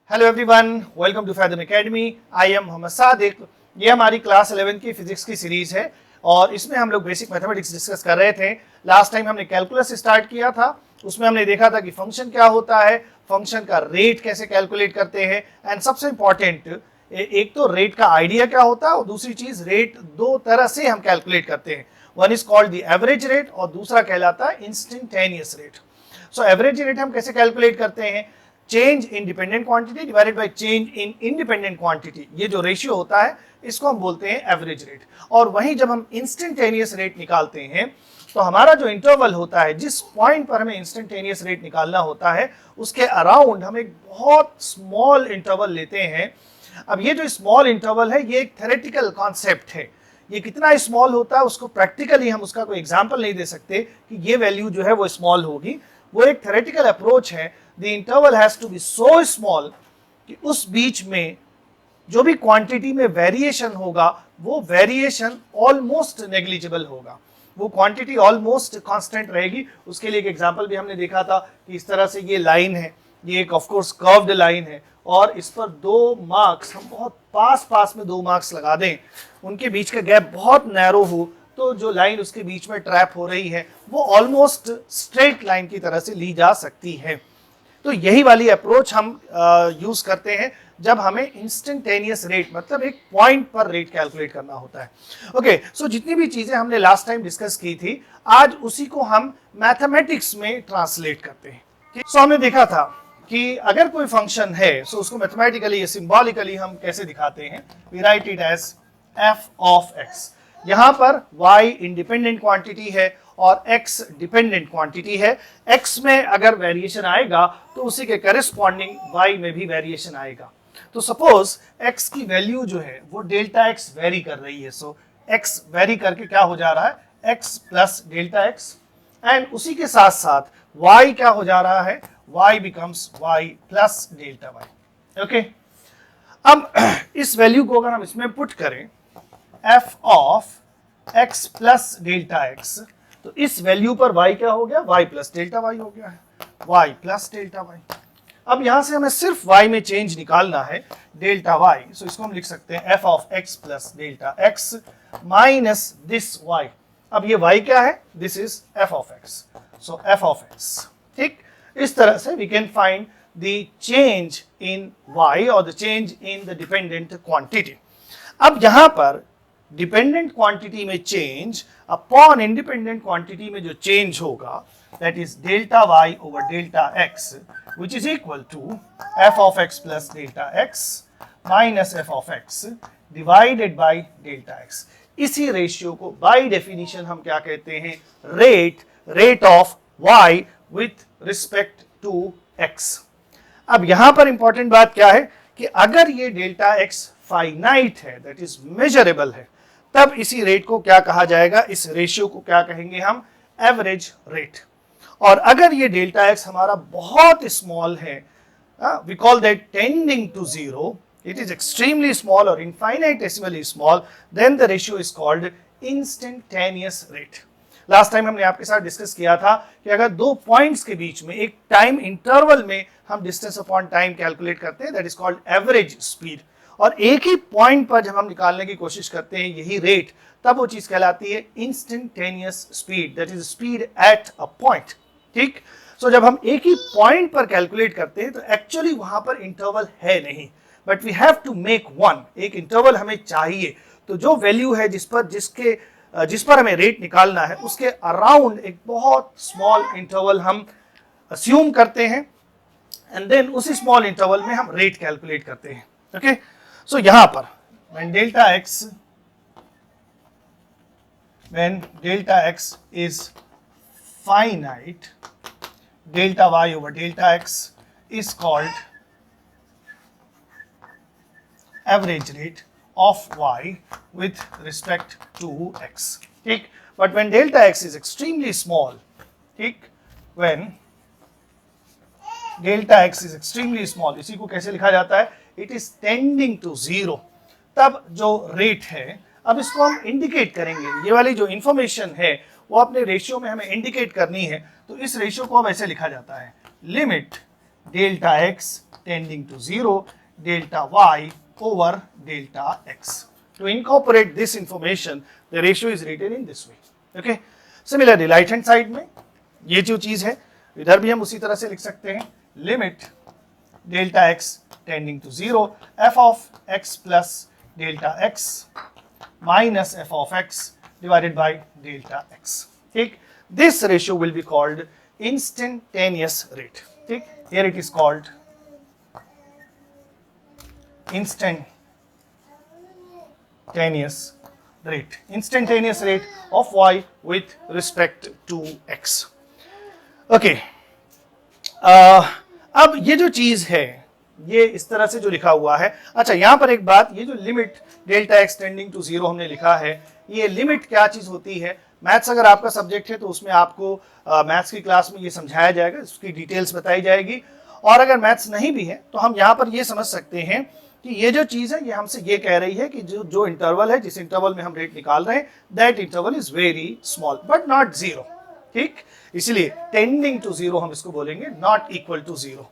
Hello everyone, welcome to Fathom Academy. I am Mohammad Sadiq. ये हमारी class 11 की फिजिक्स की सीरीज है और इसमें हम लोग बेसिक मैथमेटिक्स डिस्कस कर रहे थे। लास्ट टाइम हमने कैलकुलस स्टार्ट किया था, उसमें हमने देखा था कि फंक्शन क्या होता है, फंक्शन का रेट कैसे कैलकुलेट करते हैं, एंड सबसे इंपॉर्टेंट एक तो रेट का आइडिया क्या होता है और दूसरी चीज रेट दो तरह से हम कैलकुलेट करते हैं। One is called the average rate और दूसरा कहलाता है instantaneous rate. So average rate हम कैसे कैलकुलेट करते हैं? Change in dependent quantity divided by change in independent quantity, ये जो रेशियो होता है इसको हम बोलते हैं एवरेज रेट। और वहीं जब हम इंस्टेंटेनियस रेट निकालते हैं तो हमारा जो इंटरवल होता है, जिस पॉइंट पर हमें इंस्टेंटेनियस रेट निकालना होता है, उसके अराउंड हम एक बहुत स्मॉल इंटरवल लेते हैं। अब ये जो स्मॉल इंटरवल है ये एक थ्योरेटिकल कॉन्सेप्ट है। ये कितना स्मॉल होता है उसको प्रैक्टिकली हम उसका कोई एग्जांपल नहीं दे सकते कि ये वैल्यू जो है वो स्मॉल होगी। वो एक थ्योरेटिकल अप्रोच है। The interval has to be so small कि उस बीच में जो भी क्वांटिटी में वेरिएशन होगा वो वेरिएशन ऑलमोस्ट नेग्लिजिबल होगा, वो क्वांटिटी ऑलमोस्ट कांस्टेंट रहेगी। उसके लिए एक एग्जांपल भी हमने देखा था कि इस तरह से ये लाइन है, ये एक ऑफ कोर्स कर्व्ड लाइन है और इस पर दो मार्क्स हम बहुत पास में दो मार्क्स लगा दें, उनके बीच का गैप बहुत नैरो हो तो जो लाइन उसके बीच में ट्रैप हो रही है वो ऑलमोस्ट स्ट्रेट लाइन की तरह से ली जा सकती है। तो यही वाली अप्रोच हम यूज करते हैं जब हमें इंस्टेंटेनियस रेट मतलब एक पॉइंट पर रेट कैलकुलेट करना होता है। ओके, सो जितनी भी चीजें हमने लास्ट टाइम डिस्कस की थी आज उसी को हम मैथमेटिक्स में ट्रांसलेट करते हैं। सो हमने देखा था कि अगर कोई फंक्शन है सो उसको मैथमेटिकली या सिंबॉलिकली हम कैसे दिखाते हैं। We write it as f of x. यहां पर y इंडिपेंडेंट क्वांटिटी है और x डिपेंडेंट क्वांटिटी है। x में अगर वेरिएशन आएगा तो उसी के करेस्पॉन्डिंग y में भी वेरिएशन आएगा। तो सपोज x की वैल्यू जो है वो डेल्टा x वेरी कर रही है। सो x वेरी करके क्या हो जा रहा है, x plus delta x, and उसी के साथ साथ y क्या हो जा रहा है, y becomes y plus delta y। Okay, अब इस वैल्यू को अगर हम इसमें पुट करें f of x plus delta x, तो इस वैल्यू पर y क्या हो गया, y प्लस डेल्टा y हो गया है, y प्लस डेल्टा y। अब यहां से हमें सिर्फ y में चेंज निकालना है, डेल्टा y। सो इसको हम लिख सकते हैं f of x plus delta x minus this y। अब ये y क्या है, this is f of x। So f of x, ठीक। इस तरह से we can find the change in y और the change in the dependent quantity. अब यहां पर डिपेंडेंट क्वांटिटी में चेंज अपॉन इंडिपेंडेंट क्वांटिटी में जो चेंज होगा that is delta y over delta x which is equal to f of x plus delta x minus f of x divided by delta x। इसी ratio को by definition हम क्या कहते हैं, rate of y with respect to x। अब यहां पर important बात क्या है कि अगर ये डेल्टा x फाइनाइट है, दैट इज मेजरेबल है, तब इसी रेट को क्या कहा जाएगा, इस रेशियो को क्या कहेंगे हम, एवरेज रेट। और अगर ये डेल्टा x हमारा बहुत स्मॉल है, we call that tending to zero, it is extremely small और infinitesimally small, then the ratio is called instantaneous rate. Last time हमने आपके साथ डिस्कस किया था कि अगर दो पॉइंट्स के बीच में एक टाइम इंटरवल में हम डिस्टेंस अपॉन टाइम कैलकुलेट करते हैं, that is called average speed, और एक ही पॉइंट पर जब हम निकालने की कोशिश करते हैं यही रेट, तब वो चीज कहलाती है instantaneous speed, that is speed at a point. ठीक, सो जब हम एक ही पॉइंट पर कैलकुलेट करते हैं तो एक्चुअली वहां पर इंटरवल है नहीं, but we have to make one, एक इंटरवल हमें चाहिए। तो जो वैल्यू है जिस पर हमें रेट निकालना है उसके अराउंड एक बहुत स्मॉल इंटरवल हम अस्यूम करते हैं एंड देन उसी स्मॉल इंटरवल में हम रेट कैलकुलेट करते हैं। ओके, सो यहां पर when delta x is finite, delta y over delta x is called average rate of y with respect to x। ठीक, but when delta x is extremely small, ठीक, when delta x is extremely small, इसी को कैसे लिखा जाता है, it is tending to zero, तब जो रेट है, अब इसको हम इंडिकेट करेंगे, ये वाली जो इंफॉर्मेशन है वो अपने रेशियो में हमें इंडिकेट करनी है। तो इस रेशियो को अब ऐसे लिखा जाता है, limit delta x tending to 0, delta y over delta x. To incorporate this information, the ratio is written in this way. Okay. Similarly, right hand side में ये जो चीज है इधर भी हम उसी तरह से लिख सकते हैं, limit delta x tending to 0 f of x plus delta x minus f of x divided by delta x. ठीक, this ratio will be called instantaneous rate. ठीक, here it is called instantaneous rate of y with respect to x. Okay. अब ये जो चीज है ये इस तरह से जो लिखा हुआ है. अच्छा, यहां पर एक बात, ये जो limit delta x tending to 0 हमने लिखा है, ये लिमिट क्या चीज होती है? मैथ्स अगर आपका सब्जेक्ट है तो उसमें आपको मैथ्स की क्लास में ये समझाया जाएगा, उसकी डिटेल्स बताई जाएगी. और अगर मैथ्स नहीं भी है तो हम यहाँ पर ये समझ सकते हैं कि ये जो चीज है ये हमसे ये कह रही है कि जो इंटरवल है, जिस इंटरवल में हम रेट निकाल रहे हैं, that interval is very small but not 0. ठीक, इसलिए टेंडिंग टू 0 हम इसको बोलेंगे, नॉट इक्वल टू 0.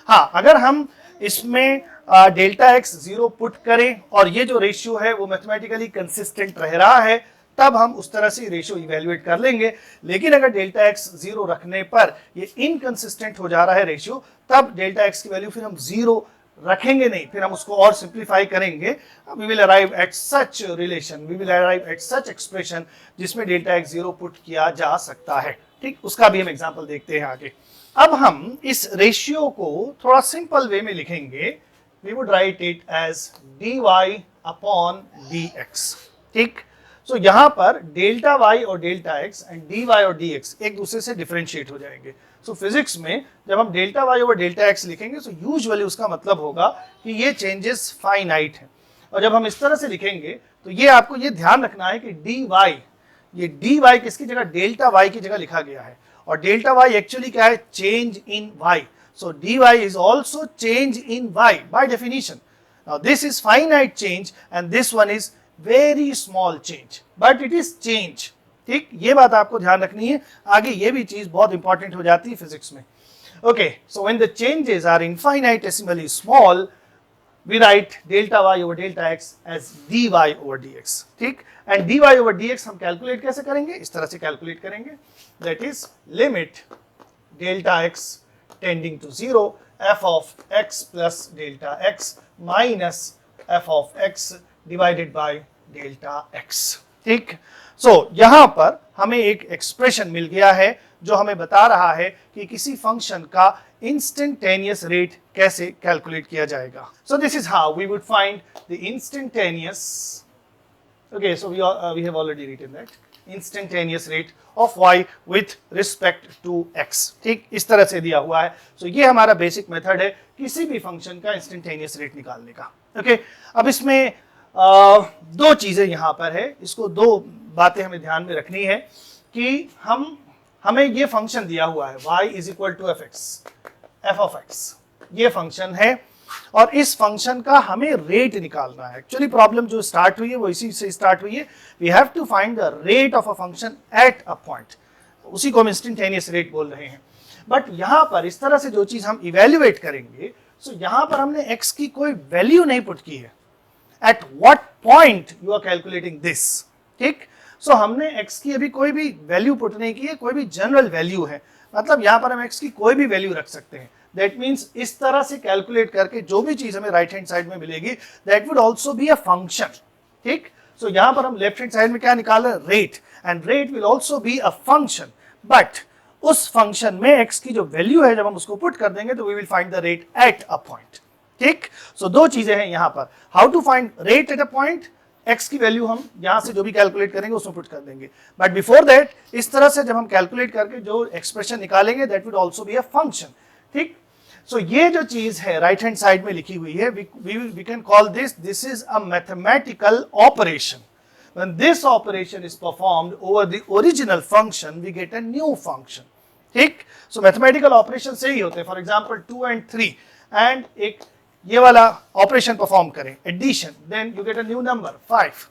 हाँ, अगर हम इसमें डेल्टा एक्स 0 पुट करें और ये जो रेशियो है वो मैथमेटिकली कंसिस्टेंट रह रहा है, तब हम उस तरह से रेशियो इवेल्युएट कर लेंगे. लेकिन अगर डेल्टा एक्स 0 रखने पर ये इनकंसिस्टेंट हो जा रहा है रेशियो, तब डेल्टा एक्स की वैल्यू फिर हम 0 रखेंगे नहीं, फिर हम उसको और सिंप्लीफाई करेंगे. We will arrive at such relation, we will arrive at such expression जिसमें डेल्टा एक्स 0 पुट किया जा सकता है. ठीक, उसका भी हम एग्जांपल देखते हैं आगे. अब हम इस रेशियो को थोड़ा सिंपल वे में लिखेंगे. We would write it as dy upon dx. ठीक, सो यहां पर डेल्टा y और डेल्टा x एंड dy और dx एक दूसरे से डिफरेंशिएट हो जाएंगे. सो फिजिक्स में जब हम delta y over delta x लिखेंगे तो यूजुअली उसका मतलब होगा कि ये चेंजेस फाइनाइट हैं. और जब हम इस तरह से लिखेंगे तो ये आपको ये ध्यान रखना है कि ये dy किसकी जगह, डेल्टा y की जगह लिखा गया है. और डेल्टा y एक्चुअली क्या है, change in y. So dy is also change in y by definition. Now this is finite change and this one is very small change, but it is change. ठीक, ये बात आपको ध्यान रखनी है. आगे ये भी चीज बहुत इंपॉर्टेंट हो जाती है फिजिक्स में. Okay, so when the changes are infinitesimally small, we write delta y over delta x as dy over dx. ठीक, and dy over dx हम कैलकुलेट कैसे करेंगे? इस तरह से कैलकुलेट करेंगे, that is limit delta x tending to 0 f of x plus delta x minus f of x divided by delta x. ठीक, so यहां पर हमें एक एक्सप्रेशन मिल गया है जो हमें बता रहा है कि किसी फंक्शन का इंस्टेंटेनियस रेट कैसे कैलकुलेट किया जाएगा. So this is how we would find the instantaneous. Okay, so we have already written that instantaneous rate of y with respect to x. ठीक, इस तरह से दिया हुआ है. सो ये हमारा बेसिक मेथड है किसी भी फंक्शन का इंस्टेंटेनियस रेट निकालने का. ओके, अब इसमें दो चीजें यहां पर है, इसको दो बातें हमें ध्यान में रखनी है कि हमें ये फंक्शन दिया हुआ है y is equal to f of x. ये फंक्शन है और इस फंक्शन का हमें रेट निकालना है. एक्चुअली प्रॉब्लम जो स्टार्ट हुई है वो इसी से स्टार्ट हुई है. We have to find the rate of a function at a point. उसी को हम इंस्टेंटेनियस रेट बोल रहे हैं. बट यहां पर इस तरह से जो चीज हम इवेल्युएट करेंगे, सो यहां पर हमने x की कोई वैल्यू नहीं पुट की है. At what point you are calculating this. ठीक, सो हमने x की अभी कोई भी वैल्यू पुट नहीं की है, कोई भी जनरल वैल्यू है. मतलब यहां पर हम x की कोई भी वैल्यू रख सकते हैं. दैट मीन्स इस तरह से कैलकुलेट करके जो भी चीज हमें राइट हैंड साइड में मिलेगी, that would also be a function. ठीक, सो यहां पर हम लेफ्ट हैंड साइड में क्या निकाल रहे हैं, rate. And rate will also be a function. But उस फंक्शन में x की जो वैल्यू है जब हम उसको पुट कर देंगे तो we will find the rate at a point. ठीक, सो दो चीजें हैं यहां पर. How to find rate at a point, x की वैल्यू हम यहां से जो भी कैलकुलेट करेंगे उसमें पुट कर देंगे. बट बिफोर दैट इस तरह से जब हम कैलकुलेट करके जो एक्सप्रेशन निकालेंगे, that would also be a function. ठीक, सो ये जो चीज है राइट हैंड साइड में लिखी हुई है, we can call this is a mathematical operation. When this operation is performed over the original function, we get a new function. ठीक, सो मैथमेटिकल ऑपरेशन से ही होते हैं. फॉर एग्जाम्पल 2 and 3 एंड एक ये वाला ऑपरेशन परफॉर्म करें, addition, then you get a new number 5.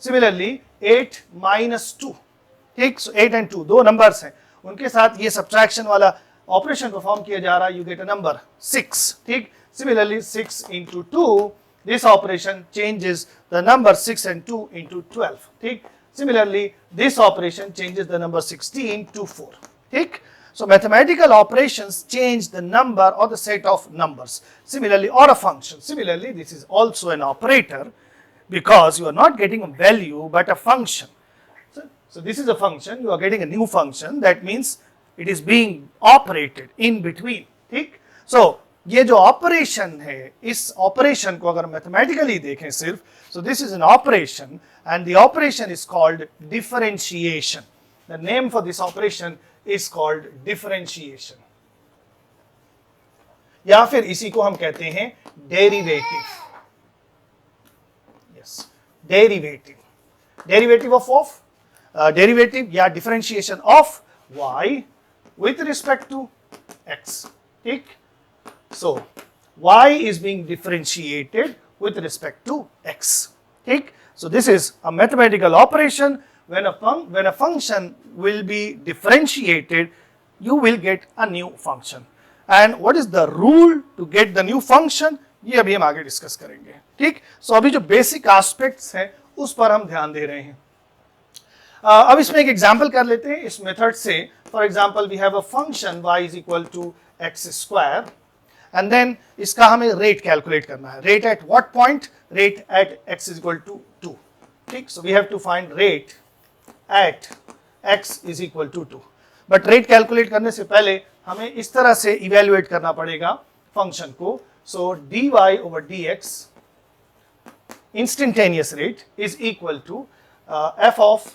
Similarly 8 - 2. ठीक, सो 8 and 2 दो नंबर्स हैं, उनके साथ ये सब्ट्रैक्शन वाला ऑपरेशन परफॉर्म किया जा रहा है, यू गेट अ नंबर 6, ठीक। Similarly 6 into 2, this operation changes the number 6 and 2 into 12, ठीक। Similarly, this operation changes the number 16 to 4, ठीक। So mathematical operations change the number or the set of numbers. Similarly, or a function. Similarly, this is also an operator because you are not getting a value but a function. So this is a function, you are getting a new function, that means it is being operated in between, ठीक। So ये जो operation है, इस operation को अगर mathematically देखें सिर्फ, so this is an operation and the operation is called differentiation. The name for this operation is called differentiation. या फिर इसी को हम कहते हैं derivative. Yes, derivative. Derivative of derivative या differentiation of y with respect to x. ठीक. So y is being differentiated with respect to x. ठीक. So this is a mathematical operation. When a function will be differentiated, you will get a new function. And what is the rule to get the new function? ये अभी हम आगे discuss करेंगे. ठीक. So अभी जो basic aspects हैं उस पर हम ध्यान दे रहे हैं. अब इसमें एक एग्जाम्पल कर लेते हैं इस मेथड से. For example we have a function y is equal to x square and then इसका हमें रेट कैलकुलेट करना है. Rate at what point? Rate at x is equal to 2. ठीक. So we have to find rate at x is equal to 2. But rate calculate करने से पहले हमें इस तरह से इवेल्युएट करना पड़ेगा फंक्शन को. सो dy over dx instantaneous rate is equal to f of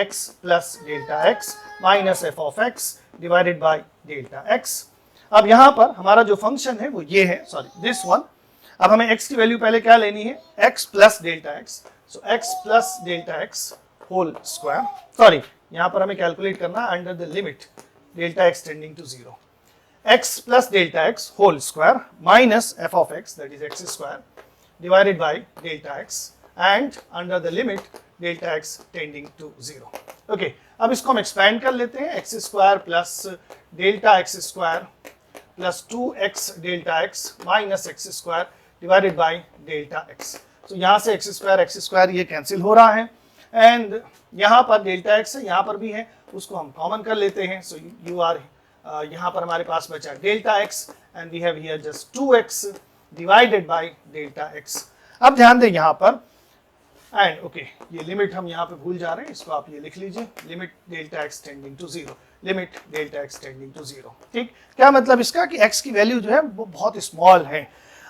x plus delta x minus f of x divided by delta x. अब यहां पर हमारा जो फंक्शन है वो ये है, सॉरी दिस वन. अब हमें x की वैल्यू पहले क्या लेनी है? x plus delta x. सो x plus delta x whole square. Sorry, यहां पर हमें कैलकुलेट करना under the limit delta x tending to 0. x plus delta x whole square minus f of x, that is x square, divided by delta x and under the limit delta x tending to 0. Okay, अब इसको हम expand कर लेते हैं. x square plus delta x square plus 2x delta x minus x square divided by delta x. So यहाँ से x square ये cancel हो रहा है एंड यहाँ पर delta x है, यहाँ पर भी है, उसको हम कॉमन कर लेते हैं. So you are यहाँ पर हमारे पास बचा delta x and we have here just 2x divided by delta x. अब ध्यान दें यहाँ पर एंड ओके, ये लिमिट हम यहाँ पे भूल जा रहे हैं, इसको आप ये लिख लीजिए. Limit delta x tending to 0. Limit delta x tending to 0. ठीक. क्या मतलब इसका कि x की वैल्यू जो है वो बहुत स्मॉल है.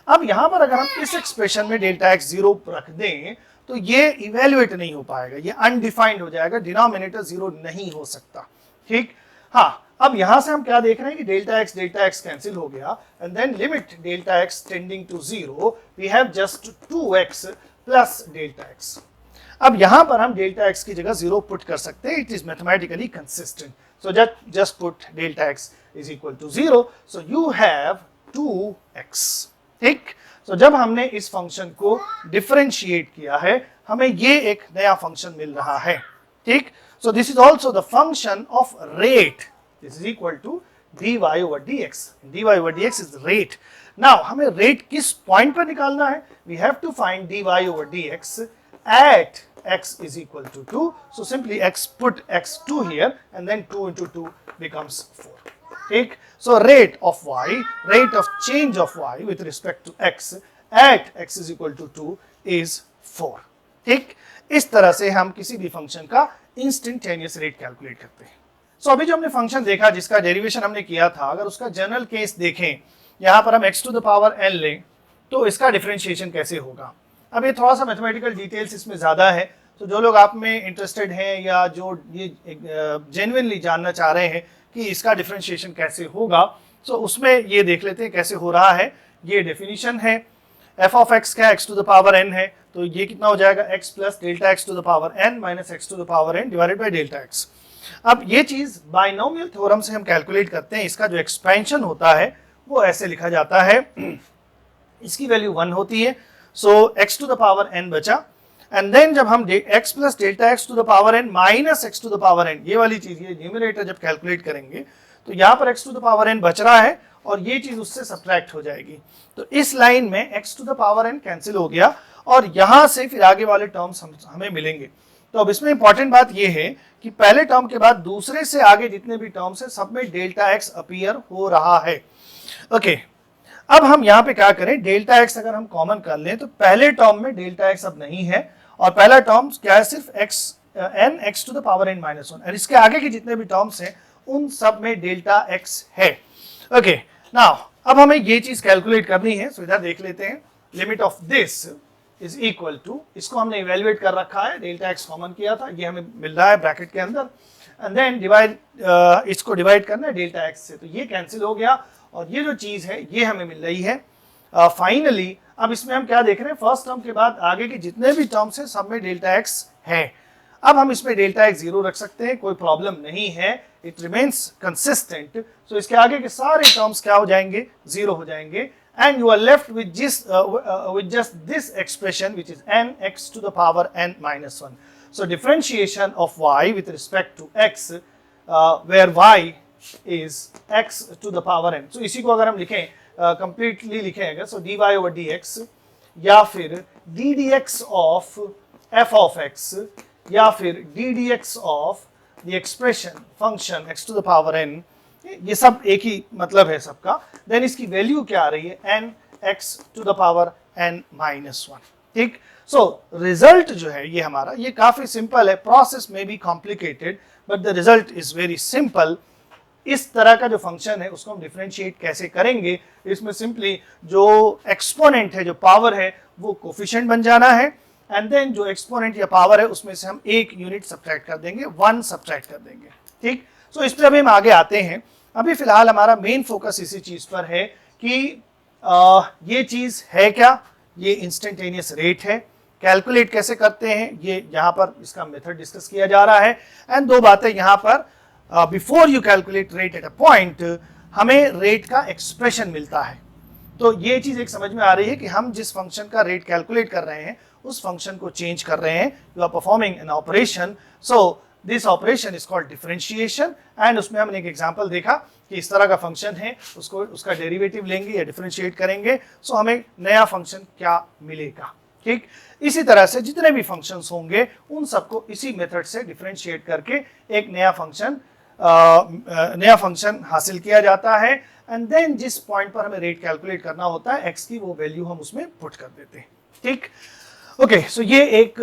अब यहाँ पर अगर हम इस एक्सप्रेशन में डेल्टा एक्स 0 रख दें तो ये इवेल्युएट नहीं हो पाएगा, ये अनडिफाइंड हो जाएगा, डिनोमिनेटर 0 नहीं हो सकता. ठीक. हाँ, अब यहां से हम क्या देख रहे हैं कि डेल्टा एक्स कैंसिल हो गया and then limit delta x tending to 0 we have just 2x plus delta x. अब यहां पर हम डेल्टा एक्स की जगह 0 पुट कर सकते हैं. It is mathematically consistent. So just put delta x is equal to 0. So you have 2x. ठीक. सो जब हमने इस फंक्शन को डिफरेंशिएट किया है हमें ये एक नया फंक्शन मिल रहा है. ठीक. So this is also the function of rate. This is equal to dy over dx. dy over dx is rate. Now हमें rate किस पॉइंट पर निकालना है? We have to find dy over dx at x is equal to 2. So simply put x2 here and then 2 into 2 becomes 4. ठीक. So rate of y, rate of change of y with respect to x at x is equal to 2 is 4. ठीक. इस तरह से हम किसी भी function का instantaneous rate calculate करते हैं. सो अभी जो हमने फंक्शन देखा जिसका डेरिवेशन हमने किया था, अगर उसका जनरल केस देखें, यहाँ पर हम x to the power n लें तो इसका डिफरेंशिएशन कैसे होगा. अब ये थोड़ा सा मैथमेटिकल डिटेल्स इसमें ज़्यादा है, तो जो लोग आप में इंटरेस्टेड हैं या जो ये जेन्युइनली जानना चाह रहे हैं कि इसका डिफरेंशिएशन कैसे होगा, तो उसमें ये देख लेते हैं कैसे हो रहा है. ये डेफिनेशन है. f ऑफ x का x to the power n है, तो ये कितना हो जाएगा? x plus delta x to the power n माइनस x to the power n by बाई डेल्टा x. अब ये चीज बाइनोमियल थ्योरम से हम कैलकुलेट करते हैं. इसका जो एक्सपेंशन होता है वो ऐसे लिखा जाता है, इसकी वैल्यू 1 होती है. So x to the power n बचा एंड देन जब हम x plus delta x to the power n माइनस x to the power n, ये वाली चीज, ये न्यूमरेटर जब कैलकुलेट करेंगे तो यहाँ पर x to the power n बच रहा है और ये चीज उससे सब्ट्रैक्ट हो जाएगी। तो इस लाइन में x to the power n कैंसिल हो गया और यहां से फिर आगे वाले टर्म्स हमें मिलेंगे। तो अब इसमें इंपॉर्टेंट बात यह है कि पहले टर्म के बाद दूसरे से आगे जितने भी टर्म्स है सब में डेल्टा x अपीयर हो रहा है। ओके, अब हम यहाँ पे क्या करें, डेल्टा x अगर हम कॉमन कर लें तो पहले टर्म में डेल्टा x अब नहीं है और पहला टर्म क्या है, सिर्फ x to the power n माइनस 1 और इसके आगे के जितने भी टर्म्स हैं उन सब में डेल्टा x है। ओके, नाउ अब हमें ये चीज कैलकुलेट करनी है। सो इधर देख लेते हैं, limit of this is equal to, इसको हमने इवेल्युएट कर रखा है, डेल्टा x कॉमन किया था, ये हमें मिल रहा है ब्रैकेट के अंदर, एंड देन डिवाइड, इसको डिवाइड करना है डेल्टा x से, तो ये कैंसिल हो गया और ये जो चीज है ये हमें मिल रही है। फाइनली अब इसमें हम क्या देख रहे हैं, फर्स्ट टर्म के बाद आगे के जितने भी टर्म्स हैं सब में डेल्टा x है। अब हम इसमें डेल्टा x 0 रख सकते हैं, कोई प्रॉब्लम नहीं है, इट रिमेन्स कंसिस्टेंट। सो इसके आगे के सारे टर्म्स क्या हो जाएंगे, 0 हो जाएंगे, and you are left with just this expression which is nx to the power n minus 1. So differentiation of y with respect to x, where y is x to the power n. So इसी को अगर हम लिखें, completely लिखें अगर, so dy over dx या फिर ddx of f of x या फिर ddx of the expression function x to the power n, ये सब एक ही मतलब है सबका। देन इसकी वैल्यू क्या आ रही है, n x to the power n minus 1। ठीक, सो रिजल्ट जो है ये हमारा, ये काफी सिंपल है, प्रोसेस में be complicated but the result is very simple. इस तरह का जो फंक्शन है उसको हम डिफरेंशिएट कैसे करेंगे, इसमें सिंपली जो एक्सपोनेंट है, जो पावर है, वो कोफिशिएंट बन जाना है, एंड देन जो एक्सपोनेंट या पावर है उसमें से हम एक यूनिट सब्ट्रैक्ट कर देंगे, 1 सब्ट्रैक्ट कर देंगे। ठीक, सो इस पर अभी हम आगे आते हैं। अभी फिलहाल हमारा मेन फोकस इसी चीज पर है कि ये चीज है क्या, ये इंस्टेंटेनियस रेट है, कैलकुलेट कैसे करते हैं, ये यहाँ पर इसका मेथड डिस्कस किया जा रहा है। एंड दो बातें यहाँ पर, before you calculate rate at a point, हमें रेट का एक्सप्रेशन मिलता है। तो ये चीज एक समझ में आ रही है कि हम जिस फंक्शन का रेट कैलकुलेट कर रहे हैं उस फंक्शन को चेंज कर रहे हैं, you are performing an operation, so this operation is called differentiation. And उसमें हमने एक एग्जांपल देखा कि इस तरह का फंक्शन है, उसको उसका डेरिवेटिव लेंगे या डिफरेंशिएट करेंगे, सो हमें नया फंक्शन क्या मिलेगा। ठीक, इसी तरह से जितने भी फंक्शंस होंगे उन सबको इसी मेथड से डिफरेंशिएट करके एक नया फंक्शन हासिल किया जाता है, एंड देन जिस पॉइंट पर हमें रेट कैलकुलेट करना होता है एक्स की वो वैल्यू हम उसमें पुट कर देते हैं। ठीक, ओके, सो ये एक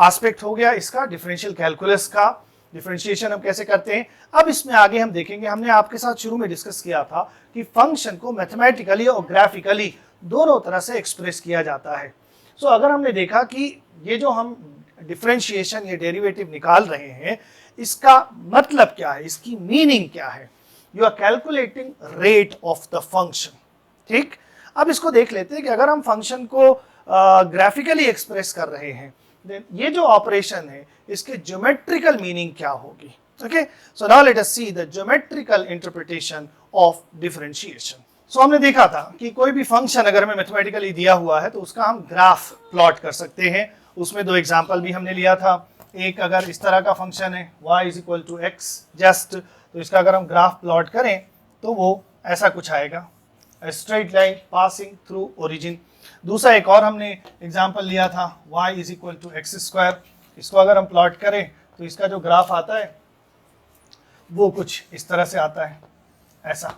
एस्पेक्ट हो गया इसका, डिफरेंशियल कैलकुलस का डिफरेंशिएशन हम कैसे करते हैं। अब इसमें आगे हम देखेंगे, हमने आपके साथ शुरू में डिस्कस किया था कि फंक्शन को मैथमेटिकली और ग्राफिकली दोनों तरह से एक्सप्रेस किया जाता है। सो अगर हमने देखा कि ये जो हम डिफरेंशिएशन या डेरिवेटिव निकाल रहे हैं इसका मतलब क्या है, इसकी मीनिंग क्या है, you are calculating rate of the function. ठीक, अब इसको देख लेते हैं कि अगर हम फंक्शन को ग्राफिकली एक्सप्रेस कर रहे हैं, देन ये जो ऑपरेशन है इसके ज्योमेट्रिकल मीनिंग क्या होगी। Okay, so now let us see the geometrical interpretation of differentiation. So हमने देखा था कि कोई भी फंक्शन अगर हमें मैथमेटिकली दिया हुआ है तो उसका हम ग्राफ प्लॉट कर सकते हैं। उसमें दो एग्जांपल भी हमने लिया था, एक अगर इस तरह का फंक्शन है y is equal to x just, तो इसका अगर हम ग्राफ प्लॉट करें तो वो ऐसा कुछ आएगा, straight line passing through origin. दूसरा एक और हमने एग्जांपल लिया था y is equal to x square, इसको अगर हम प्लॉट करें तो इसका जो ग्राफ आता है वो कुछ इस तरह से आता है, ऐसा।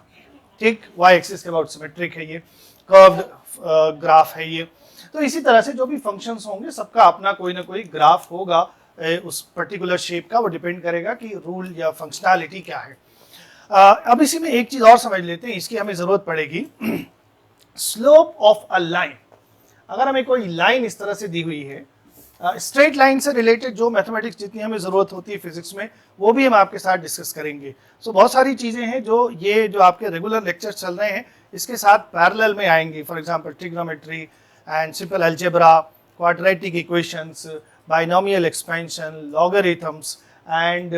ठीक, y एक्सिस के अबाउट सिमेट्रिक है, ये कर्व्ड ग्राफ है ये। तो इसी तरह से जो भी फंक्शंस होंगे सबका अपना कोई ना कोई ग्राफ होगा उस पर्टिकुलर शेप का, वो डिपेंड करेगा कि रूल या फंक्शनैलिटी क्या है। अब इसी में एक चीज और समझ लेते हैं, इसकी हमें जरूरत पड़ेगी, स्लोप ऑफ अ लाइन। अगर हमें कोई लाइन इस तरह से दी हुई है, स्ट्रेट लाइन से रिलेटेड जो मैथमेटिक्स जितनी हमें जरूरत होती है फिजिक्स में वो भी हम आपके साथ डिस्कस करेंगे। सो बहुत सारी चीजें हैं जो ये जो आपके रेगुलर लेक्चर्स चल रहे हैं इसके साथ पैरेलल में आएंगी, for example trigonometry and simple algebra, quadratic equations, binomial expansion, logarithms and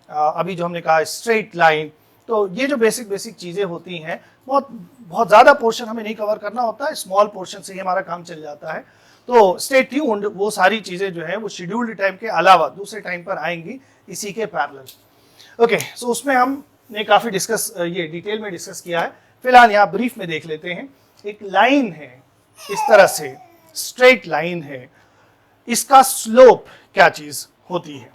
अभी जो हमने कहा स्ट्रेट लाइन। तो ये जो बेसिक चीज़ें होती हैं, बहुत ज़्यादा पोर्शन हमें नहीं कवर करना होता है, स्मॉल पोर्शन से ही हमारा काम चल जाता है। तो स्टे ट्यून्ड, वो सारी चीज़ें जो है वो शेड्यूल्ड टाइम के अलावा दूसरे टाइम पर आएंगी इसी के पैरेलल। ओके, सो उसमें हम ने काफी ये डिटेल में डिस्कस किया है, फिलहाल यहाँ ब्रीफ में देख लेते हैं। एक लाइन है इस तरह से, स्ट्रेट लाइन है, इसका स्लोप क्या चीज होती है।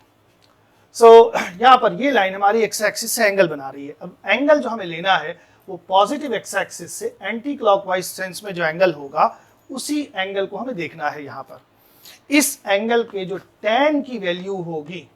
यहाँ पर ये लाइन हमारी एक्स एक्सिस से एंगल बना रही है। अब एंगल जो हमें लेना है वो पॉजिटिव एक्स एक्सिस से एंटी क्लॉकवाइज सेंस में जो एंगल होगा उसी एंगल को हमें देखना है। यहाँ पर इस एंगल के जो tan की वैल्यू होगी,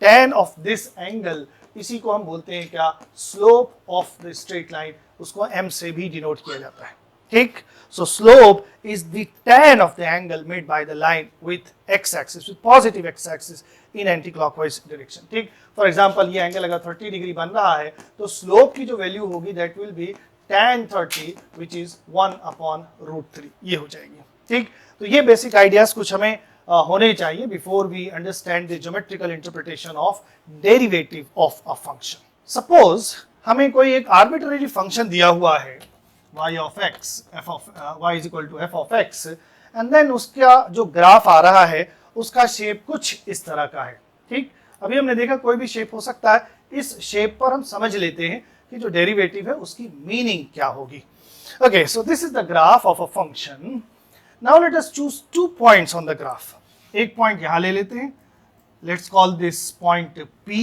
tan ऑफ दिस एंगल, इसी को हम बोलते हैं क्या, slope of the straight line, उसको m से भी डिनोट किया जाता है। ठीक, सो slope is the tan of the angle made by the line with x axis, with positive x axis in anti clockwise direction. ठीक, फॉर एग्जांपल ये angle अगर 30 डिग्री बन रहा है तो स्लोप की जो वैल्यू होगी that will be tan 30 which is 1/√3, ये हो जाएगी। ठीक, तो ये बेसिक आइडियाज कुछ हमें होने चाहिए before we understand the geometrical interpretation of derivative of a function. Suppose हमें कोई एक आर्बिट्रेरी फंक्शन दिया हुआ है y of x, y is equal to f of x, and then उसका जो ग्राफ आ रहा है उसका शेप कुछ इस तरह का है। ठीक, अभी हमने देखा कोई भी शेप हो सकता है, इस शेप पर हम समझ लेते हैं कि जो डेरिवेटिव है उसकी मीनिंग क्या होगी। Okay, so this is the graph of a function. Now let us choose 2 points on the graph. एक पॉइंट यहां ले लेते हैं, let's call this point P।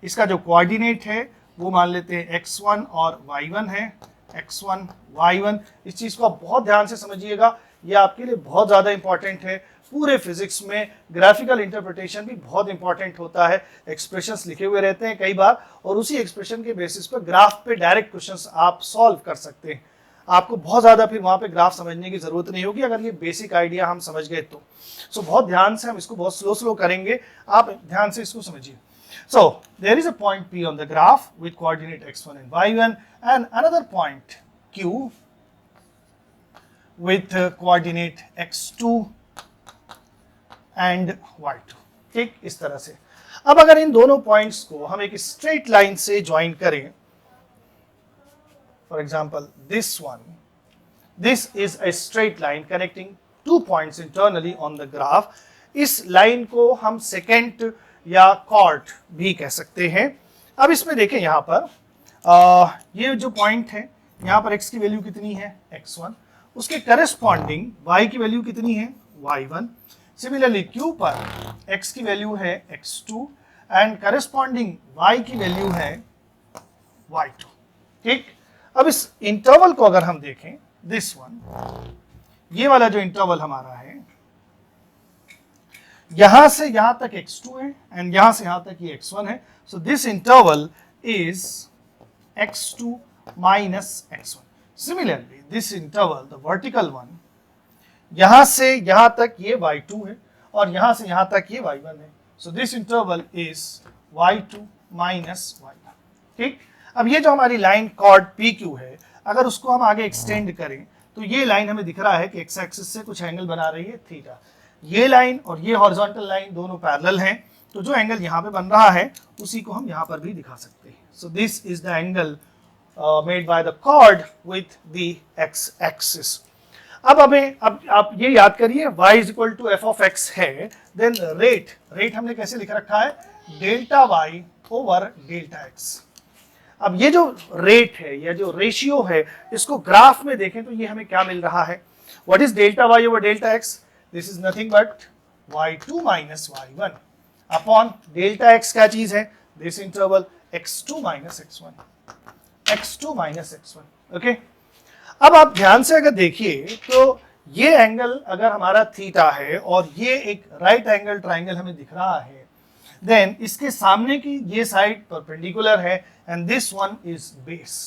इसका जो कोऑर्डिनेट है वो मान लेते हैं x1 और y1 है, x1 y1। इस चीज को आप बहुत ध्यान से समझिएगा, ये आपके लिए बहुत ज्यादा इंपॉर्टेंट है। पूरे फिजिक्स में ग्राफिकल इंटरप्रिटेशन भी बहुत इंपॉर्टेंट होता है। एक्सप्रेशंस लिखे हुए रहते हैं कई बार, और उसी एक्सप्रेशन के बेसिस पर ग्राफ पे डायरेक्ट क्वेश्चंस आप सॉल्व कर सकते हैं। आपको बहुत ज्यादा फिर वहां पे ग्राफ समझने की जरूरत नहीं होगी अगर ये बेसिक आइडिया हम समझ गए तो। सो बहुत ध्यान से हम इसको बहुत स्लो करेंगे, आप ध्यान से इसको समझिए। So there is a point P on the graph with coordinate x1 and y1, and another point Q with coordinate x2 and y2। ठीक, इस तरह से। अब अगर इन दोनों पॉइंट्स को हम एक स्ट्रेट लाइन से ज्वाइन करें, for example this one, this is a straight line connecting 2 points internally on the graph. इस लाइन को हम सेकेंड या कॉर्ड भी कह सकते हैं। अब इसमें देखें यहाँ पर ये जो पॉइंट है, यहाँ पर x की वैल्यू कितनी है, x1, उसके करस्पॉन्डिंग y की वैल्यू कितनी है, y1। सिमिलरली Q पर x की वैल्यू है x2 एंड करस्पॉन्डिंग y की वैल्यू है y2। ठीक, अब इस इंटरवल को अगर हम देखें, दिस वन, ये वाला जो इंटरवल हमारा है, यहां से यहां तक x2 है एंड यहां से यहां तक ये x1 है। So this interval is x2 minus x1। Similarly this interval, the vertical one, यहां से यहां तक ये y2 है और यहां से यहां तक ये y1 है। So this interval is y2 minus y1। ठीक, अब ये जो हमारी लाइन कॉर्ड PQ है, अगर उसको हम आगे एक्सटेंड करें तो ये लाइन हमें दिख रहा है कि x एक्सिस से कुछ एंगल बना रही है थीटा। ये लाइन और ये हॉरिजॉन्टल लाइन दोनों पैरेलल हैं, तो जो एंगल यहाँ पे बन रहा है उसी को हम यहाँ पर भी दिखा सकते हैं। So this is the angle made by the chord with the x axis. अब आप ये याद करिए, y is equal to f of x है, देन रेट हमने कैसे लिख रखा है, delta y over delta x। अब ये जो रेट है या जो रेशियो है, इसको ग्राफ में देखें तो ये हमें क्या मिल रहा है, what is delta y over delta x? This is nothing but y2 minus y1 upon delta x क्या चीज है, this interval x2 minus x1, x2 minus x1। Okay, अब आप ध्यान से अगर देखिए तो ये एंगल अगर हमारा थीटा है और ये एक राइट एंगल ट्राइंगल हमें दिख रहा है, देन इसके सामने की ये साइड परपेंडिकुलर है and this one is base.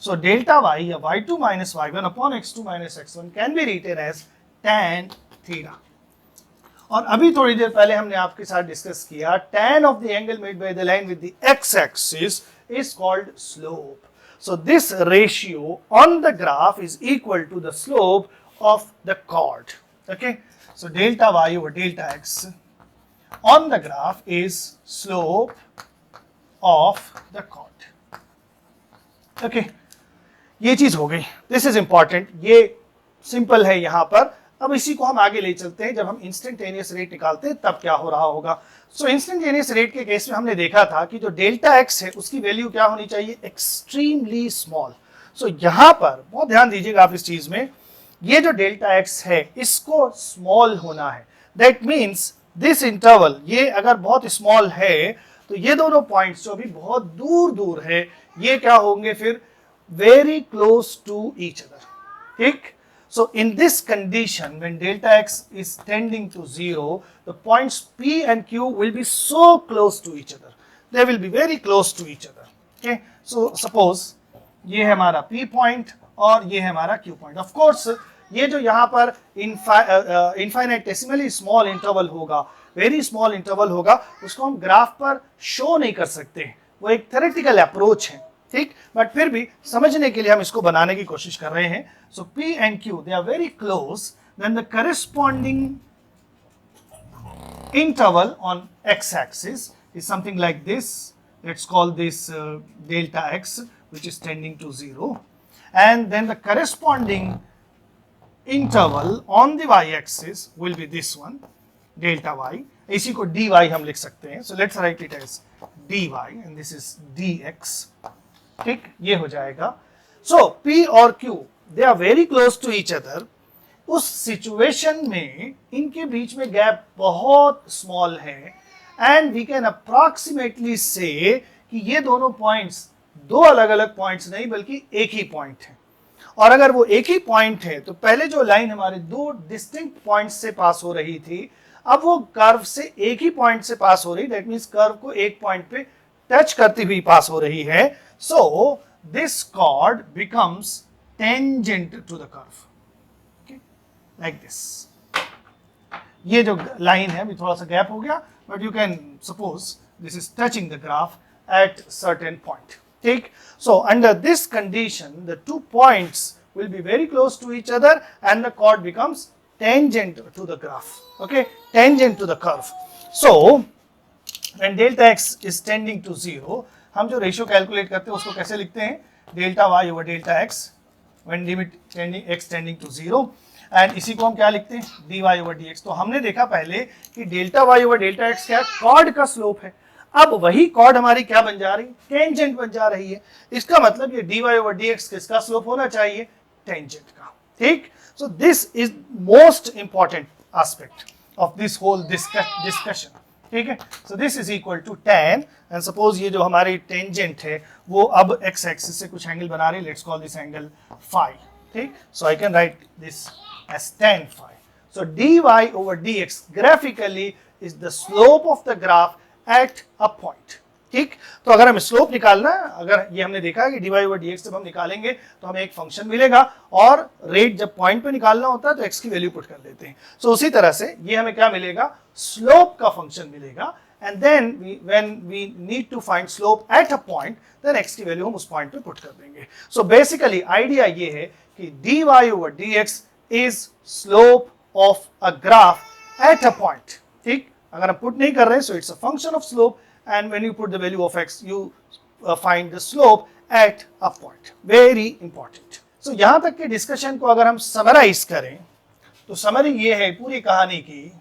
So delta y या y2 minus y1 upon x2 minus x1 can be written as tan theta. और अभी थोड़ी देर पहले हमने आपके साथ डिस्कस किया, tan of the angle made by the line with the x axis is called slope. So this ratio on the graph is equal to the slope of the chord. Okay, so delta y over delta x on the graph is slope of the chord. Okay, ये चीज हो गई, this is important, ये simple है यहाँ पर। अब इसी को हम आगे ले चलते हैं, जब हम इंस्टेंटेनियस रेट निकालते हैं तब क्या हो रहा होगा। सो इंस्टेंटेनियस रेट के केस में हमने देखा था कि जो डेल्टा एक्स है उसकी वैल्यू क्या होनी चाहिए, एक्सट्रीमली स्मॉल। सो यहां पर बहुत ध्यान दीजिएगा आप इस चीज में, ये जो डेल्टा एक्स है इसको स्मॉल होना है। दैट मीन्स दिस इंटरवल ये अगर बहुत स्मॉल है तो ये दोनों पॉइंट्स जो भी बहुत दूर दूर है ये क्या होंगे फिर, very close to each other. ठीक, so in this condition when delta x is tending to 0, the points p and q will be so close to each other, they will be very close to each other. Okay, so suppose ये है हमारा p point और ये है हमारा q point. Of course ये जो यहाँ पर infinitesimally small interval होगा, वेरी स्मॉल इंटरवल होगा, उसको हम ग्राफ पर शो नहीं कर सकते, वो एक थ्योरेटिकल अप्रोच है। ठीक, बट फिर भी समझने के लिए हम इसको बनाने की कोशिश कर रहे हैं। So P and Q they are very close, then the corresponding interval on x axis is something like this. Let's call this delta x, which is tending to 0, and then the corresponding interval on the y axis will be this one, delta y. इसी को dy हम लिख सकते हैं। So let's write it as dy and this is dx. ठीक, ये हो जाएगा। So P और Q they are very close to each other. उस सिचुएशन में इनके बीच में गैप बहुत स्मॉल है एंड वी कैन अप्रॉक्सीमेटली से कि ये दोनों पॉइंट्स दो अलग अलग पॉइंट्स नहीं बल्कि एक ही पॉइंट है। और अगर वो एक ही पॉइंट है तो पहले जो लाइन हमारे दो डिस्टिंक्ट पॉइंट्स से पास हो रही थी, अब वो कर्व से एक ही पॉइंट से पास हो रही, दैट मींस कर्व को एक पॉइंट पे टच करती हुई पास हो रही है। So this chord becomes tangent to the curve, like this. ये जो लाइन है अभी थोड़ा सा गैप हो गया, but you can suppose this is touching the graph at certain point. ठीक, so under this condition the two points will be very close to each other and the chord becomes tangent to the graph, okay, tangent to the curve. So when delta x is tending to 0, हम जो ratio calculate करते हैं उसको कैसे लिखते हैं, delta y over delta x when limit tending x tending to 0, and इसी को हम क्या लिखते हैं, dy over dx। तो हमने देखा पहले कि delta y over delta x क्या है, कॉर्ड का स्लोप है। अब वही कॉर्ड हमारी क्या बन जा रही है, टेंजेंट बन जा रही है। इसका मतलब ये dy over dx किसका स्लोप होना चाहिए, टेंजेंट का। ठीक, so this is most important aspect of this whole discussion. ठीक है, so this is equal to tan and suppose ये जो हमारी टेंजेंट है वो अब x एक्सिस से कुछ एंगल बना रही है, let's call this angle phi। ठीक, so I can write this as tan phi। So dy over dx graphically is the slope of the graph at a point। ठीक, तो अगर हम स्लोप निकालना, अगर ये हमने देखा कि dy over dx जब हम निकालेंगे तो हमें एक फंक्शन मिलेगा और रेट जब पॉइंट पे निकालना होता है तो x की वैल्यू पुट कर लेते हैं। सो उसी तरह से ये हमें क्या मिलेगा, स्लोप का फंक्शन मिलेगा and then when we need to find slope at a point then x की वैल्यू हम उस पॉइंट पे पुट कर देंगे। सो बेसिकली आइडिया ये है कि dy over dx is slope of a graph at a point. ठीक, अगर हम पुट नहीं कर रहे हैं so it's a function of slope and when you put the value of x you find the slope at a point, very important. So यहां तक के डिस्कशन को अगर हम समराइज करें तो समरी ये है पूरी कहानी की,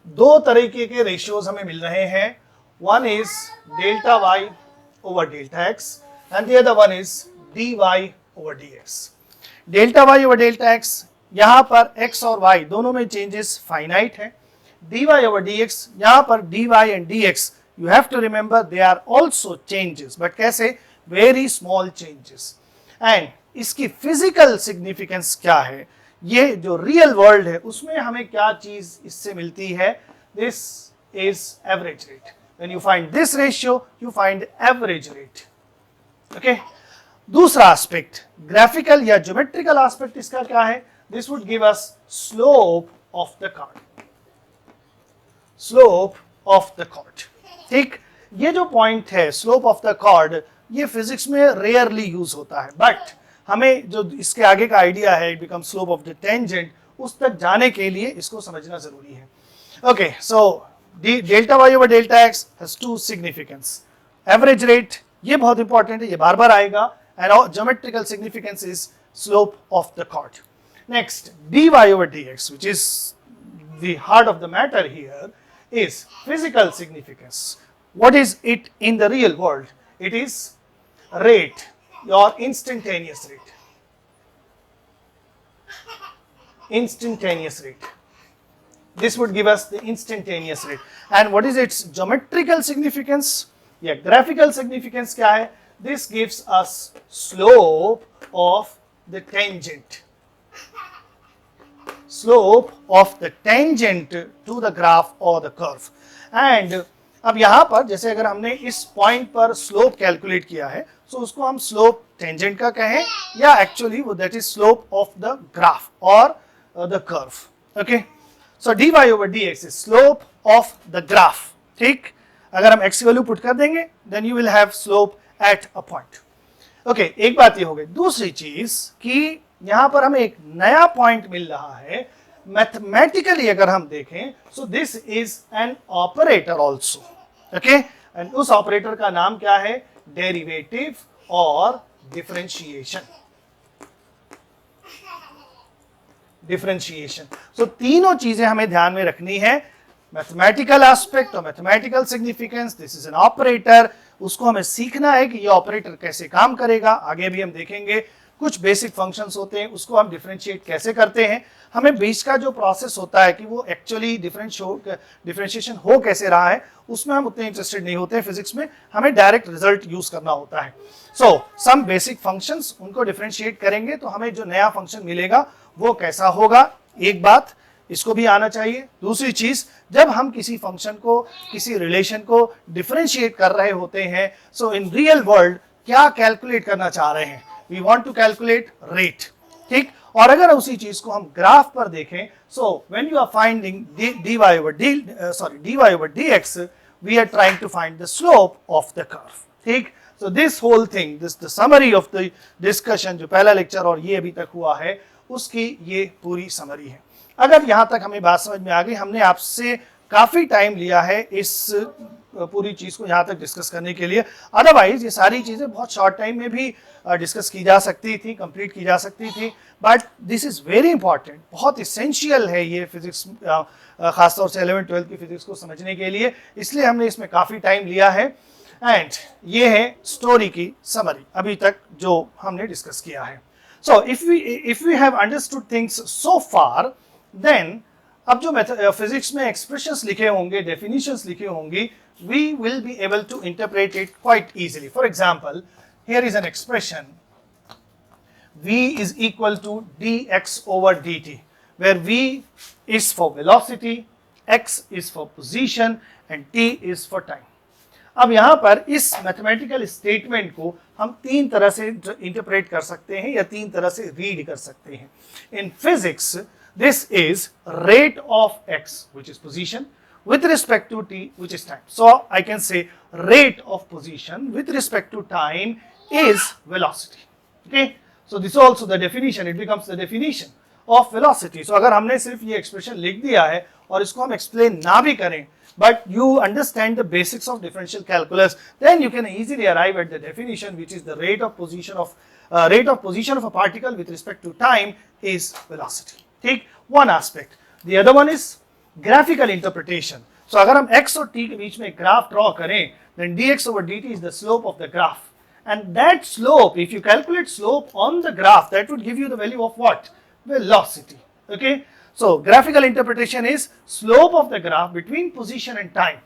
दो तरीके के रेशियोज हमें मिल रहे हैं। One is delta y over delta x and the other one is dy over dx। Delta y over delta x, यहां पर x और y दोनों में चेंजेस फाइनाइट है। dy over dx, यहां पर dy and dx you have to remember they are also changes, but कैसे, very small changes। and इसकी फिजिकल सिग्निफिकेंस क्या है, ये जो रियल वर्ल्ड है उसमें हमें क्या चीज इससे मिलती है, this is average rate। when you find this ratio you find average rate। okay, दूसरा एस्पेक्ट ग्राफिकल या ज्योमेट्रिकल एस्पेक्ट इसका क्या है, this would give us slope of the chord, slope of the chord। ठीक, ये जो पॉइंट है slope of the chord ये फिजिक्स में रेयरली यूज होता है, बट हमें जो इसके आगे का आइडिया है, it become slope of the tangent, उस तक जाने के लिए इसको समझना जरूरी है। Okay, so delta y over delta x has two significance. Average rate ये बहुत इंपॉर्टेंट है, ये बार बार आएगा, and geometrical significance is slope of the chord। Next, dy over dx, which is the heart of the matter here, is physical significance. What is it in the real world? It is rate, your instantaneous rate. Instantaneous rate. This would give us the instantaneous rate. And what is its geometrical significance? Yeah, graphical significance क्या है? This gives us slope of the tangent. Slope of the tangent to the graph or the curve. And अब यहाँ पर जैसे अगर हमने इस point पर स्लोप कैलकुलेट किया है, so उसको हम स्लोप टेंजेंट का कहें या एक्चुअली वो that is slope of the graph और the curve. Okay, so dy over dx is slope of the graph. ठीक, अगर हम x की वैल्यू पुट कर देंगे then you will have slope at a point. Okay, एक बात ये हो गई. दूसरी चीज कि यहां पर हमें एक नया पॉइंट मिल रहा है. मैथमेटिकली अगर हम देखें, सो this is an operator also. Okay, and उस ऑपरेटर का नाम क्या है? डेरिवेटिव और डिफरेंशिएशन. डिफरेंशिएशन. सो तीनों चीजें हमें ध्यान में रखनी है. मैथमेटिकल एस्पेक्ट और mathematical significance, this is an operator. उसको हमें सीखना है कि ये ऑपरेटर कैसे काम करेगा. आगे भी हम देखेंगे कुछ बेसिक फंक्शंस होते हैं, उसको हम डिफरेंशिएट कैसे करते हैं. हमें बीच का जो प्रोसेस होता है कि वो एक्चुअली डिफरेंशिएशन हो कैसे रहा है, उसमें हम उतने इंटरेस्टेड नहीं होते हैं फिजिक्स में. हमें डायरेक्ट रिजल्ट यूज करना होता है. सो सम बेसिक फंक्शंस, उनको डिफरेंशिएट करेंगे तो हमें जो नया फंक्शन मिलेगा वो कैसा होगा. एक बात इसको भी आना चाहिए. दूसरी चीज, जब हम किसी फंक्शन को, किसी रिलेशन को डिफरेंशिएट कर रहे होते हैं, सो इन रियल वर्ल्ड क्या कैलकुलेट करना चाह रहे हैं? We want to calculate rate. ठीक, और अगर उसी चीज को हम ग्राफ पर देखें, so when you are finding dy over dx, we are trying to find the slope of the curve. ठीक, so this whole thing, this the summary of the discussion, जो पहला लेक्चर और ये अभी तक हुआ है, उसकी ये पूरी समरी है. अगर यहाँ तक हमें बात समझ में आ गई, हमने आपसे काफी टाइम लिया है इस पूरी चीज को यहाँ तक डिस्कस करने के लिए. अदरवाइज ये सारी चीजें बहुत शॉर्ट टाइम में भी डिस्कस की जा सकती थी, कंप्लीट की जा सकती थी. But this is very important, बहुत इसेंशियल है ये फिजिक्स, खासतौर से 11th 12th की फिजिक्स को समझने के लिए. इसलिए हमने इसमें काफी टाइम लिया है. एंड ये है स्टोरी की समरी अभी तक जो हमने डिस्कस किया है. So if we have understood things so far, then अब जो फिजिक्स में एक्सप्रेशंस लिखे होंगे, डेफिनेशंस लिखे होंगी, we will be able to interpret it quite easily. For example, here is an expression, v is equal to dx over dt, where v is for velocity, x is for position and t is for time. अब यहाँ पर इस mathematical statement को हम तीन तरह से interpret कर सकते हैं या तीन तरह से रीड कर सकते हैं. In physics, this is rate of x, which is position, with respect to t, which is time. So I can say rate of position with respect to time is velocity. Okay, so this is also the definition. It becomes the definition of velocity. So अगर हमने सिर्फ ये expression लिख दिया है और इसको हम explain ना भी करें, but you understand the basics of differential calculus, then you can easily arrive at the definition, which is the rate of position of a particle with respect to time is velocity. ठीक, one aspect. The other one is graphical interpretation. So अगर हम x और t के बीच में graph draw करें, then dx over dt is the slope of the graph. And that slope, if you calculate slope on the graph, that would give you the value of what? Velocity. Okay? So graphical interpretation is slope of the graph between position and time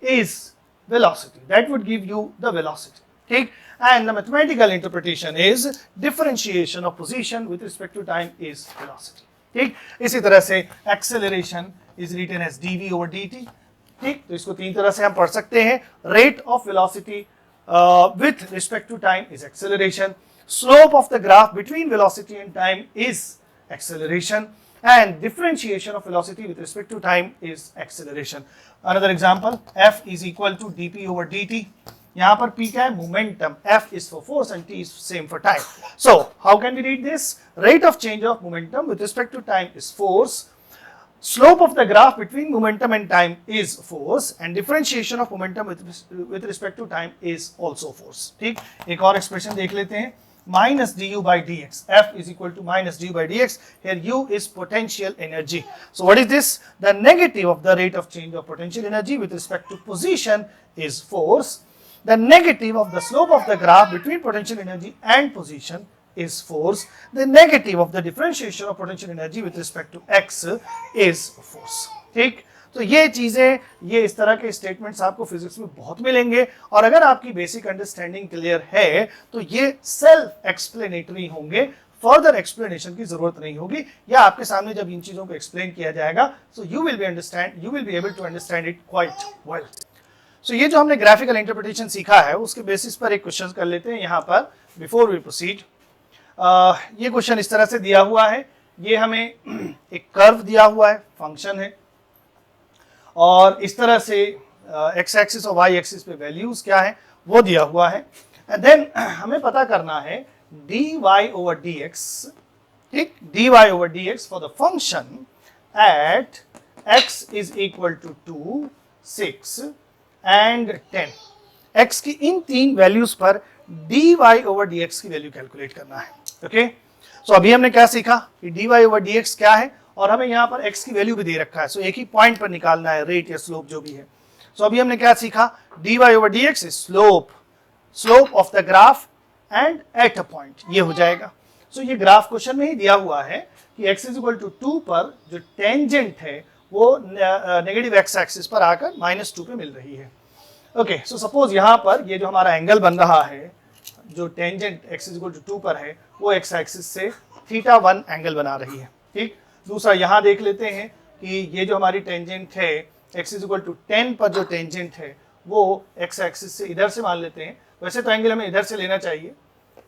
is velocity. That would give you the velocity. ठीक? And the mathematical interpretation is differentiation of position with respect to time is velocity. ठीक, इसी तरह से acceleration is written as dv over dt. ठीक, तो इसको तीन तरह से हम पढ़ सकते हैं. Rate of velocity with respect to time is acceleration. Slope of the graph between velocity and time is acceleration. And differentiation of velocity with respect to time is acceleration. Another example, f is equal to dp over dt. यहाँ पर P क्या है? Momentum. F is for force and T is same for time. So how can we read this? Rate of change of momentum with respect to time is force. Slope of the graph between momentum and time is force, and differentiation of momentum with respect to time is also force. ठीक, एक और expression देख लेते हैं. minus du by dx. F is equal to minus du by dx. Here u is potential energy. So what is this? The negative of the rate of change of potential energy with respect to position is force. The negative of the slope of the graph between potential energy and position is force. The negative of the differentiation of potential energy with respect to x is force. ठीक, तो ये चीजें, ये इस तरह के statements आपको physics में बहुत मिलेंगे और अगर आपकी बेसिक अंडरस्टैंडिंग क्लियर है तो ये सेल्फ एक्सप्लेनेटरी होंगे, फर्दर एक्सप्लेनेशन की जरूरत नहीं होगी, या आपके सामने जब इन चीजों को एक्सप्लेन किया जाएगा so you will be able to understand it quite well. So ये जो हमने ग्राफिकल इंटरप्रिटेशन सीखा है उसके बेसिस पर एक क्वेश्चन कर लेते हैं यहाँ पर बिफोर वी प्रोसीड। ये क्वेश्चन इस तरह से दिया हुआ है, ये हमें एक कर्व दिया हुआ है, फंक्शन है और इस तरह से एक्स एक्सिस और वाई एक्सिस पे वैल्यूज क्या है वो दिया हुआ है एंड देन हमें पता करना है dy over dx, ठीक, dy over dx for the function at x is equal to 2, 6 and 10। x की इन तीन वैल्यूज पर dy over dx की वैल्यू कैलकुलेट करना है। ओके, सो अभी हमने क्या सीखा कि dy over dx क्या है और हमें यहाँ पर x की वैल्यू भी दे रखा है, सो एक ही पॉइंट पर निकालना है रेट या स्लोप जो भी है। सो अभी हमने क्या सीखा, dy over dx is slope of the graph and eight a point, ये हो जाएगा। सो ये ग्राफ क्वेश्चन में ही दिया हुआ है कि x इज इक्वल टू 2 पर जो टेंजेंट है वो नेगेटिव x एक्सिस पर आकर -2 पे मिल रही है। ओके, सो सपोज यहाँ पर ये जो हमारा एंगल बन रहा है जो tangent x is equal to 2 पर है वो x एक्सिस से θ1 एंगल बना रही है। ठीक, दूसरा यहाँ देख लेते हैं कि ये जो हमारी टेंजेंट है x इज इक्वल टू 10 पर जो टेंजेंट है वो x एक्सिस से इधर से मान लेते हैं, वैसे तो एंगल हमें इधर से लेना चाहिए।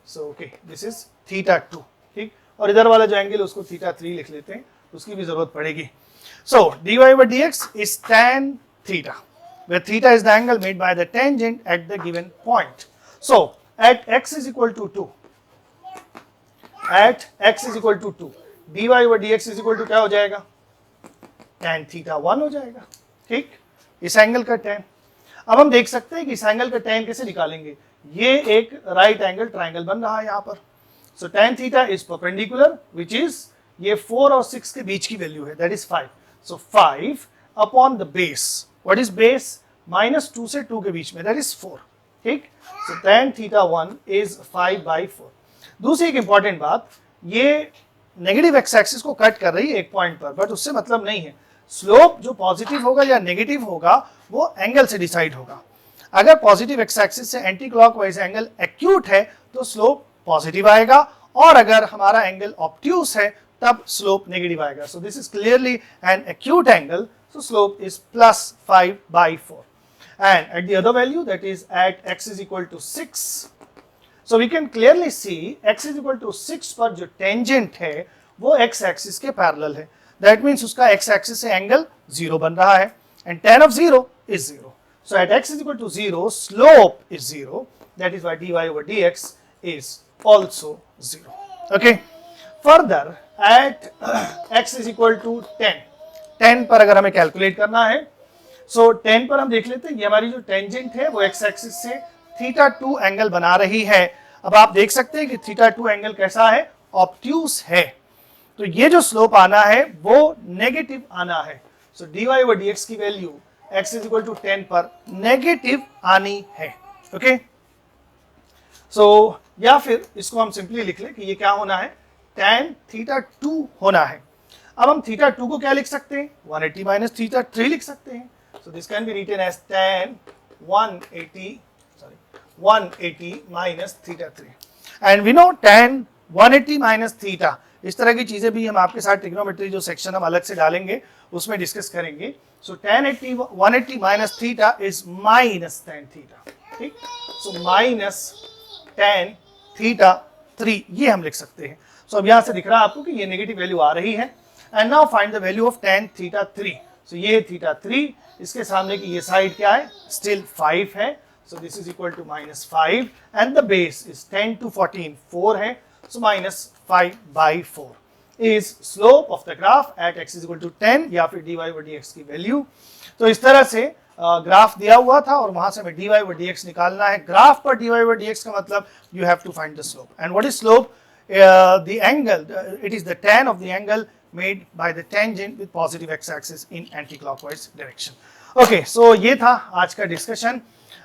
सो ओके, दिस इज θ2, ठीक, और इधर वाला जो एंगल उसको θ3 लिख लेते हैं, उसकी भी जरूरत पड़ेगी। सो dy over dx is tan theta, where theta is the angle made by the tangent at the given point. So at x is equal to 2, at x is equal to 2, dy over dx is equal to क्या हो जाएगा, tan θ1 हो जाएगा। ठीक, इस angle का tan। अब हम देख सकते हैं कि इस एंगल का tan कैसे निकालेंगे, ये एक राइट एंगल ट्राइंगल बन रहा है यहाँ पर। सो tan theta is perpendicular which is ये 4 और 6 के बीच की वैल्यू है, that is 5। So 5 upon the base, what is base, -2 से 2 के बीच में, दैट इज 4। ठीक, सो tan θ1 इज 5/4। दूसरी एक इंपॉर्टेंट बात, ये नेगेटिव एक्स एक्सिस को कट कर रही है एक पॉइंट पर, बट उससे मतलब नहीं है। स्लोप जो पॉजिटिव होगा या नेगेटिव होगा वो एंगल से डिसाइड होगा। अगर पॉजिटिव एक्स एक्सिस से एंटी क्लॉकवाइज एंगल एक्यूट है तो स्लोप पॉजिटिव आएगा, और अगर हमारा एंगल ऑब्ट्यूस है तब स्लोप नेगेटिव आएगा। सो this is clearly an acute angle, so slope is +5/4 and at the other value, that is at x is equal to 6, so we can clearly see x is equal to 6 पर जो tangent है वो x axis के parallel है, that means उसका x axis से angle 0 बन रहा है and tan of 0 is 0, so at x is equal to 0 slope is 0, that is why dy over dx is also 0. Okay, further at x is equal to 10 पर अगर हमें calculate करना है, सो 10 पर हम देख लेते हैं ये हमारी जो टेंजेंट है वो x एक्सिस से θ2 एंगल बना रही है। अब आप देख सकते हैं कि θ2 एंगल कैसा है, ऑब्ट्यूस है, तो ये जो स्लोप आना है वो नेगेटिव आना है। सो dy over dx की value x is equal to 10 पर नेगेटिव आनी है। ओके, सो या फिर इसको हम सिंपली लिख लें कि ये क्या होना है, tan θ2 होना है। अब हम θ2 को क्या लिख सकते हैं, 180 - θ3 लिख सकते हैं। So this can be written as tan 180 minus θ3, and we know tan 180 minus theta, इस तरह की चीजें भी हम आपके साथ ट्रिग्नोमेट्री जो सेक्शन हम अलग से डालेंगे उसमें डिस्कस करेंगे। So tan 180 minus theta is minus tan theta, ठीक, so minus tan θ3 ये हम लिख सकते हैं। So अब यहाँ से दिख रहा है आपको कि ये नेगेटिव वैल्यू आ रही है, and now find the value of tan θ3। So ये θ3, इसके सामने की ये साइड क्या है, स्टिल 5 है, so this is equal to -5 and the base is 10 to 14 4 है, so -5/4 is slope of the graph at x is equal to 10 या फिर dy over dx की वैल्यू। तो इस तरह से ग्राफ दिया हुआ था और वहां से हमें dy over dx निकालना है। ग्राफ पर dy over dx का मतलब you have to find the slope, and what is slope? The angle, it is the tan of the angle made by the tangent with positive x-axis in anti-clockwise direction. Okay, so ये था आज का discussion.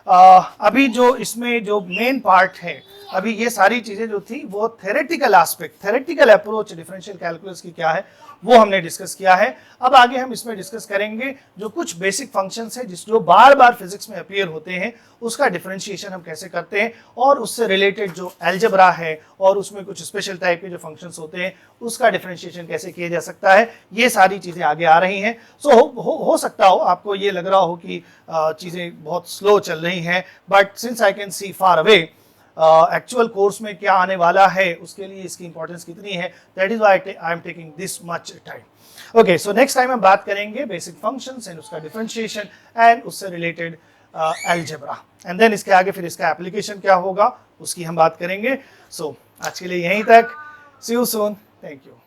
अभी जो इसमें जो main part है, अभी ये सारी चीजें जो थी वो theoretical aspect, theoretical approach differential calculus की क्या है वो हमने डिस्कस किया है। अब आगे हम इसमें डिस्कस करेंगे जो कुछ बेसिक फंक्शंस है जो बार बार फिजिक्स में अपीयर होते हैं, उसका डिफरेंशिएशन हम कैसे करते हैं, और उससे रिलेटेड जो अलजेब्रा है और उसमें कुछ स्पेशल टाइप के जो फंक्शंस होते हैं उसका डिफरेंशिएशन कैसे किया जा सकता है, ये सारी चीजें आगे आ रही हैं। सो हो सकता हो आपको ये लग रहा हो कि चीजें बहुत स्लो चल रही हैं, but since I can see far away actual course में क्या आने वाला है उसके लिए इसकी इंपॉर्टेंस कितनी है, that is why I am taking this much time. Okay, so next time हम बात करेंगे बेसिक फंक्शंस एंड उसका डिफरेंशिएशन एंड उससे रिलेटेड अलजेब्रा, एंड देन इसके आगे फिर इसका एप्लीकेशन क्या होगा उसकी हम बात करेंगे। सो आज के लिए यहीं तक, सी यू सून, थैंक यू।